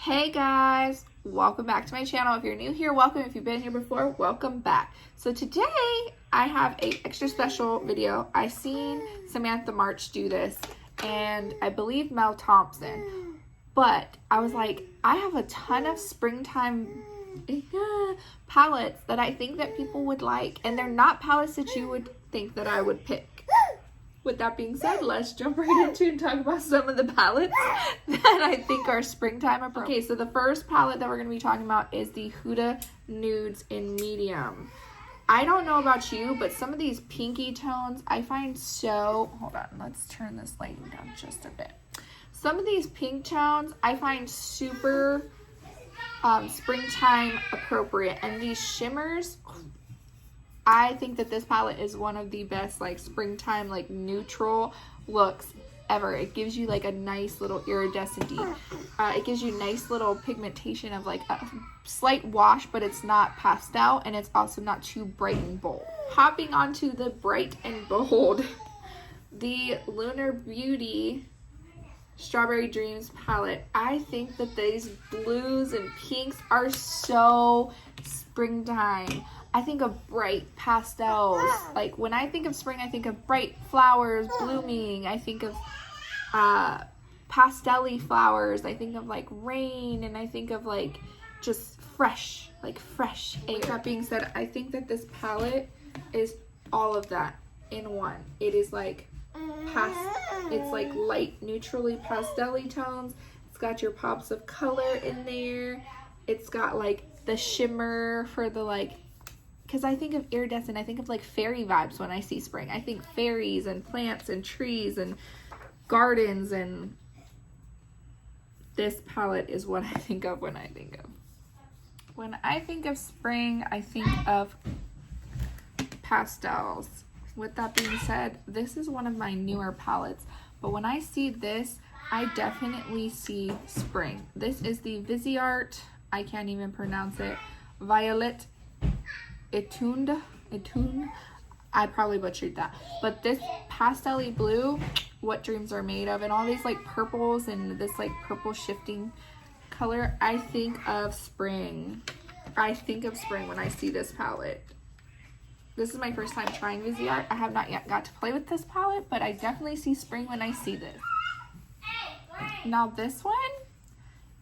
Hey guys, welcome back to my channel. If you're new here, welcome. If you've been here before, welcome back. So today I have a extra special video. I seen Samantha March do this and I believe Mel Thompson, but I was like, I have a ton of springtime palettes that I think that people would like, and they're not palettes that you would think that I would pick. With that being said, let's jump right into and talk about some of the palettes that I think are springtime appropriate. Okay, so the first palette that we're going to be talking about is the Huda Nudes in Medium. I don't know about you, but some of these pinky tones I find so... Hold on, let's turn this lighting down just a bit. Some of these pink tones I find super springtime appropriate. And these shimmers... I think that this palette is one of the best like springtime like neutral looks ever. It gives you like a nice little iridescent it gives you nice little pigmentation of like a slight wash, but it's not pastel and it's also not too bright and bold. Hopping onto the bright and bold, the Lunar Beauty Strawberry Dreams palette. I think that these blues and pinks are so springtime. I think of bright pastels. Like when I think of spring, I think of bright flowers blooming. I think of pastel-y flowers. I think of like rain, and I think of like just fresh, like fresh air. That being said, I think that this palette is all of that in one. It is like it's like light, neutrally pastel-y tones. It's got your pops of color in there. It's got like the shimmer for the like, because I think of iridescent, I think of like fairy vibes when I see spring. I think fairies and plants and trees and gardens, and this palette is what I think of when I think of. When I think of spring, I think of pastels. With that being said, this is one of my newer palettes, but when I see this, I definitely see spring. This is the VISEART, I can't even pronounce it, Violet Étendu, I probably butchered that, but this pastel-y blue, what dreams are made of, and all these like purples and this like purple shifting color, I think of spring. I think of spring when I see this palette. This is my first time trying VISEART. I have not yet got to play with this palette, but I definitely see spring when I see this. Now this one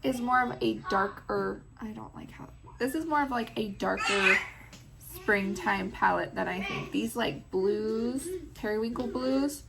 is more of a darker, I don't like how, this is more of like a darker springtime palette that I think. These like blues, periwinkle blues,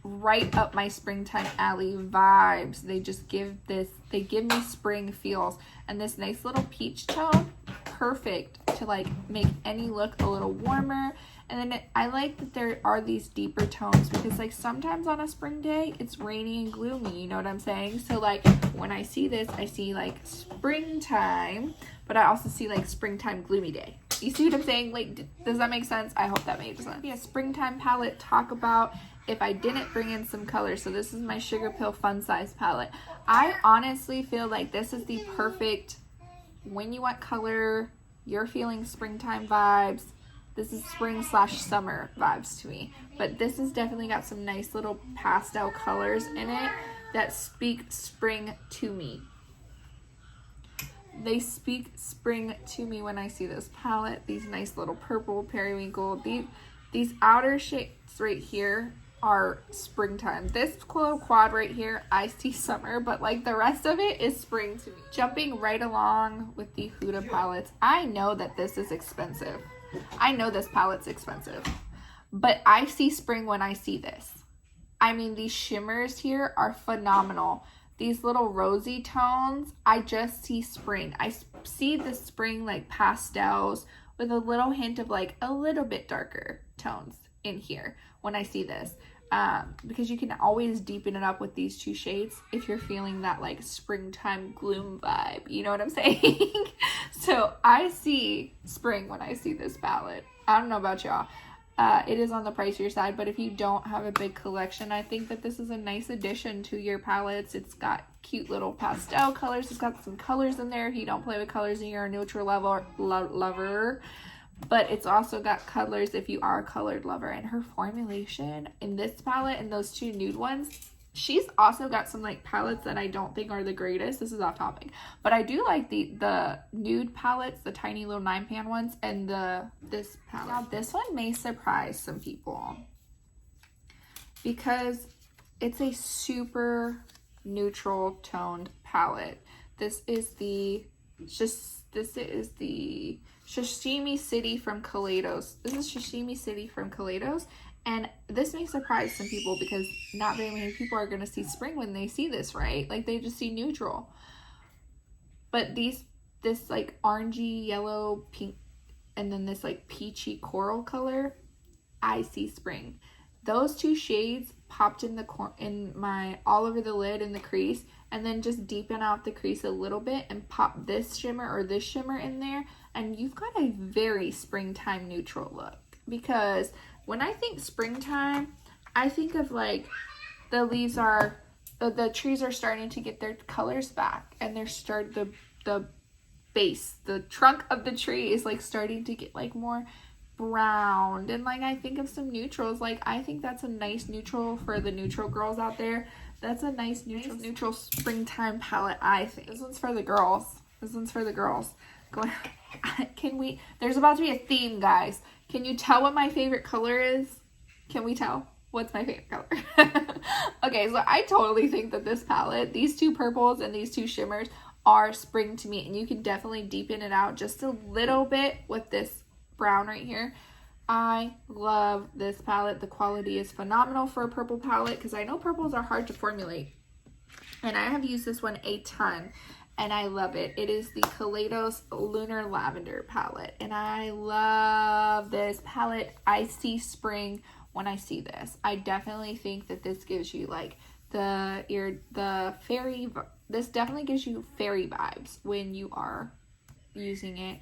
right up my springtime alley vibes. They just give this, they give me spring feels. And this nice little peach tone, perfect to like make any look a little warmer. And then I like that there are these deeper tones, because like sometimes on a spring day it's rainy and gloomy, you know what I'm saying? So like when I see this, I see like springtime, but I also see like springtime gloomy day. You see what I'm saying? Like, does that make sense? I hope that made sense. Yeah, springtime palette, talk about if I didn't bring in some colors. So this is my Sugarpill Fun Size palette. I honestly feel like this is the perfect, when you want color, you're feeling springtime vibes, this is spring/summer vibes to me. But this has definitely got some nice little pastel colors in it that speak spring to me. They speak spring to me when I see this palette. These nice little purple, periwinkle. These outer shades right here are springtime. This little quad right here, I see summer, but like the rest of it is spring to me. Jumping right along with the Huda palettes, I know that this is expensive. I know this palette's expensive, but I see spring when I see this. I mean, these shimmers here are phenomenal. These little rosy tones, I just see spring. I see the spring like pastels with a little hint of like a little bit darker tones in here when I see this. Because you can always deepen it up with these two shades if you're feeling that like springtime gloom vibe. You know what I'm saying? So I see spring when I see this palette. I don't know about y'all. It is on the pricier side, but if you don't have a big collection, I think that this is a nice addition to your palettes. It's got cute little pastel colors. It's got some colors in there if you don't play with colors and you're a neutral lover. But it's also got colors if you are a colored lover. And her formulation in this palette and those two nude ones, She's also got some like palettes that I don't think are the greatest. This is off topic, but I do like the nude palettes, the tiny little 9-pan ones, and this palette. Now this one may surprise some people because it's a super neutral toned palette. This is the Sashimi City from Kolatos. This is Sashimi City from Kolatos. And this may surprise some people because not very many people are going to see spring when they see this, right? Like, they just see neutral. But this like orangey, yellow, pink, and then this like peachy coral color, I see spring. Those two shades popped in my all over the lid in the crease, and then just deepen out the crease a little bit and pop this shimmer or this shimmer in there, and you've got a very springtime neutral look. Because when I think springtime, I think of like the leaves are, the trees are starting to get their colors back, and the base, the trunk of the tree is like starting to get like more brown, and like I think of some neutrals. Like, I think that's a nice neutral for the neutral girls out there. That's a nice neutral springtime palette, I think. This one's for the girls. This one's for the girls. Go ahead. There's about to be a theme, guys. Can you tell what my favorite color is? Can we tell? What's my favorite color? Okay, so I totally think that this palette, these two purples and these two shimmers, are spring to me. And you can definitely deepen it out just a little bit with this brown right here. I love this palette. The quality is phenomenal for a purple palette because I know purples are hard to formulate. And I have used this one a ton, and I love it. It is the Kolatos Lunar Lavender palette, and I love this palette. I see spring when I see this. I definitely think that this gives you like the fairy. This definitely gives you fairy vibes when you are using it.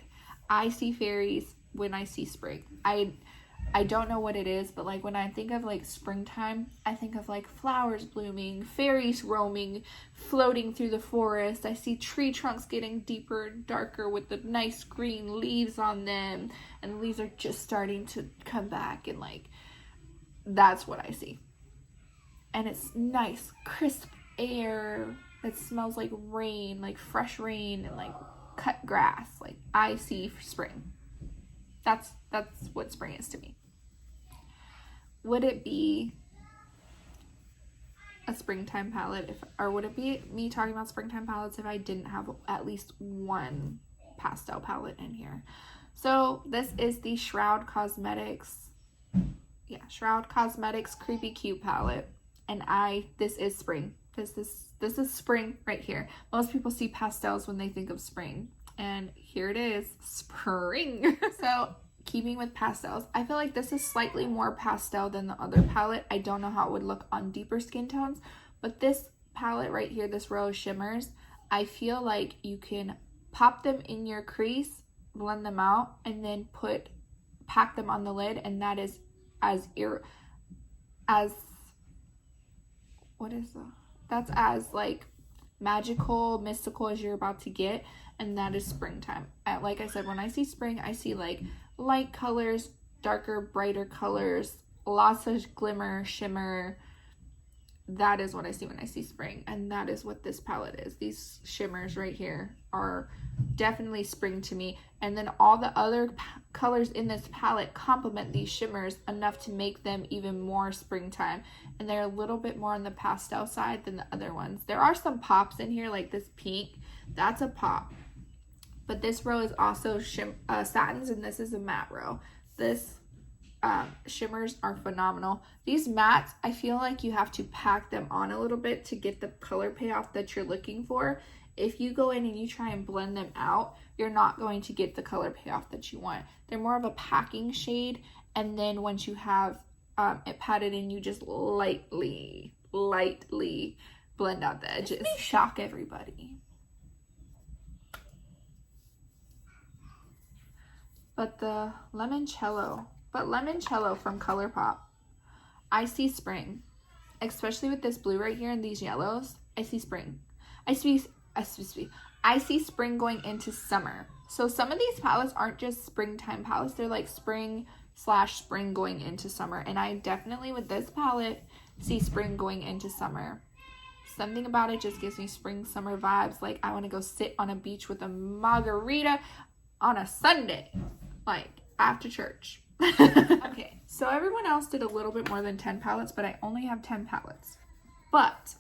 I see fairies when I see spring. I don't know what it is, but like when I think of like springtime, I think of like flowers blooming, fairies roaming, floating through the forest. I see tree trunks getting deeper and darker with the nice green leaves on them, and the leaves are just starting to come back, and like that's what I see. And it's nice, crisp air that smells like rain, like fresh rain, and like cut grass. Like, I see spring. That's what spring is to me. Would it be a springtime palette or would it be me talking about springtime palettes if I didn't have at least one pastel palette in here? So this is the Shroud Cosmetics Creepy Cute palette, and this is spring. This is spring right here. Most people see pastels when they think of spring, and here it is, spring. So keeping with pastels, I feel like this is slightly more pastel than the other palette. I don't know how it would look on deeper skin tones, but this palette right here, this row of shimmers, I feel like you can pop them in your crease, blend them out, and then pack them on the lid, and that is that's as like magical, mystical as you're about to get, and that is springtime. Like I said, when I see spring, I see like light colors, darker, brighter colors, lots of glimmer, shimmer. That is what I see when I see spring, and that is what this palette is. These shimmers right here are definitely spring to me, and then all the other colors in this palette complement these shimmers enough to make them even more springtime, and they're a little bit more on the pastel side than the other ones. There are some pops in here, like this pink, that's a pop, but this row is also satins, and this is a matte row. This shimmers are phenomenal. These mattes, I feel like you have to pack them on a little bit to get the color payoff that you're looking for. If you go in and you try and blend them out, you're not going to get the color payoff that you want. They're more of a packing shade, and then once you have it patted in, you just lightly blend out the edges. Shock everybody. But the limoncello from ColourPop, I see spring, especially with this blue right here and these yellows. I see spring. I see spring going into summer. So some of these palettes aren't just springtime palettes. They're like spring/spring going into summer. And I definitely, with this palette, see spring going into summer. Something about it just gives me spring, summer vibes. Like, I want to go sit on a beach with a margarita on a Sunday, like, after church. Okay, so everyone else did a little bit more than 10 palettes, but I only have 10 palettes. But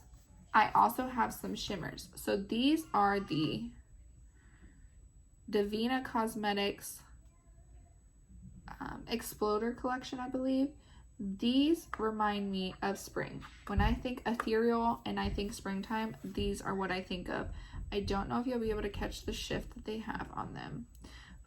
I also have some shimmers. So these are the Divina Cosmetics Exploder collection, I believe. These remind me of spring. When I think ethereal and I think springtime, these are what I think of. I don't know if you'll be able to catch the shift that they have on them,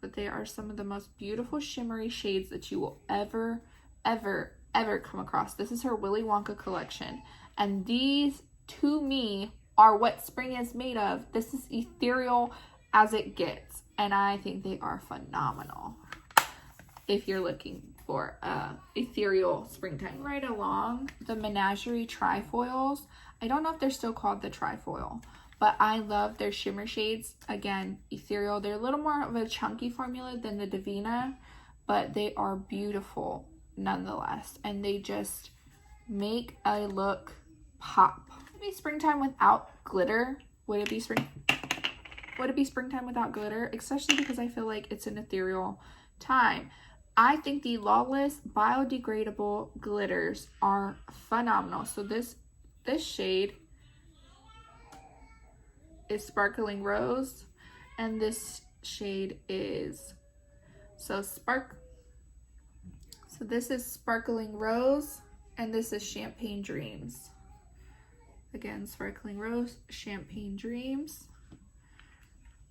but they are some of the most beautiful shimmery shades that you will ever come across. This is her Willy Wonka collection, and these, to me, are what spring is made of. This is ethereal as it gets, and I think they are phenomenal if you're looking for ethereal springtime. Right along, the Menagerie Trifoils. I don't know if they're still called the Trifoil, but I love their shimmer shades. Again, ethereal. They're a little more of a chunky formula than the Divina, but they are beautiful nonetheless, and they just make a look pop. Would it be springtime without glitter? Would it be springtime without glitter? Especially because I feel like it's an ethereal time. I think the Lawless biodegradable glitters are phenomenal. So this shade is Sparkling Rose, and this shade is this is Sparkling Rose, and this is Champagne Dreams. Again, Sparkling Rose, Champagne Dreams.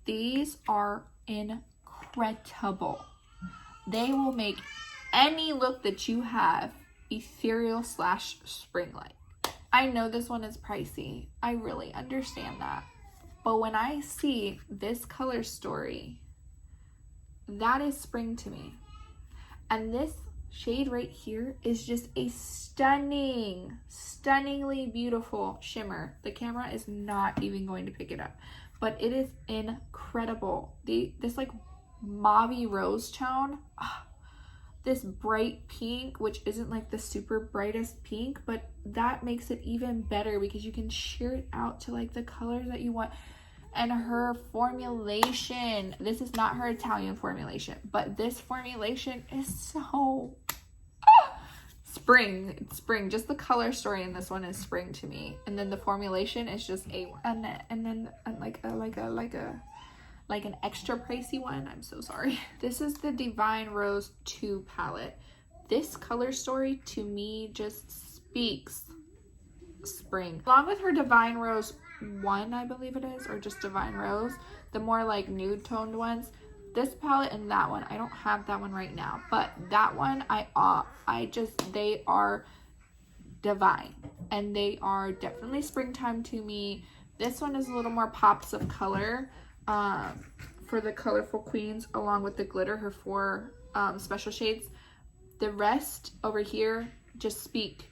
These are incredible. They will make any look that you have ethereal / spring-like. I know this one is pricey. I really understand that. But when I see this color story, that is spring to me. And this shade right here is just a stunningly beautiful shimmer. The camera is not even going to pick it up, but it is incredible. This like mauve rose tone, this bright pink, which isn't like the super brightest pink, but that makes it even better because you can sheer it out to like the colors that you want. And her formulation, this is not her Italian formulation, but this formulation is so spring. It's spring. Just the color story in this one is spring to me, and then the formulation is just and then like an extra pricey one. I'm so sorry. This is the Divine Rose 2 palette. This color story to me just speaks spring. Along with her Divine Rose 1, I believe it is, or just Divine Rose, the more like nude toned ones. This palette and that one, I don't have that one right now, but that one they are divine, and they are definitely springtime to me. This one is a little more pops of color for the colorful queens, along with the glitter, her 4 special shades. The rest over here just speak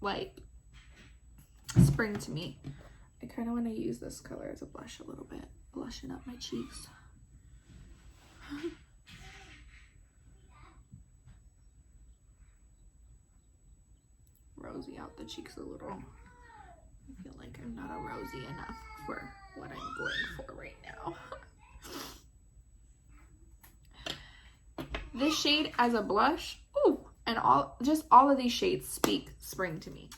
like spring to me. I kind of want to use this color as a blush a little bit, blushing up my cheeks. Rosy out the cheeks a little. I feel like I'm not a rosy enough for what I'm going for right now. This shade as a blush, ooh, and all of these shades speak spring to me.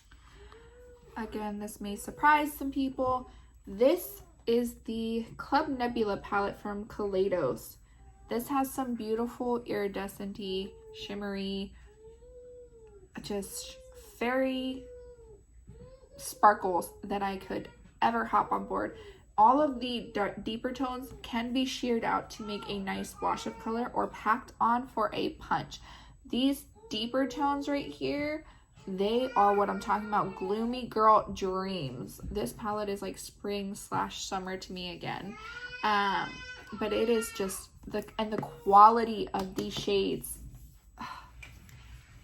Again, this may surprise some people. This is the Club Nebula palette from Kolatos. This has some beautiful iridescent-y, shimmery, just fairy sparkles that I could ever hop on board. All of the deeper tones can be sheared out to make a nice wash of color or packed on for a punch. These deeper tones right here, they are what I'm talking about, gloomy girl dreams. This palette is like spring / summer to me again. But it is just the quality of these shades.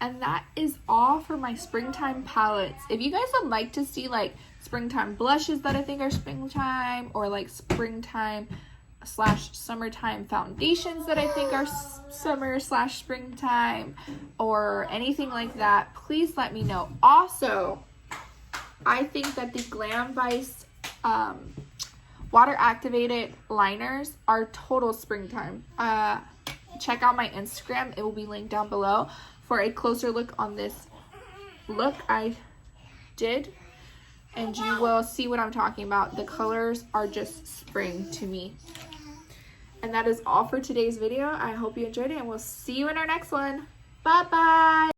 And that is all for my springtime palettes. If you guys would like to see like springtime blushes that I think are springtime, or like springtime slash summertime foundations that I think are summer slash springtime or anything like that, please let me know. Also, I think that the Glam Vice water activated liners are total springtime. Check out my Instagram, it will be linked down below for a closer look on this look I did, and you will see what I'm talking about. The colors are just spring to me. And that is all for today's video. I hope you enjoyed it, and we'll see you in our next one. Bye bye.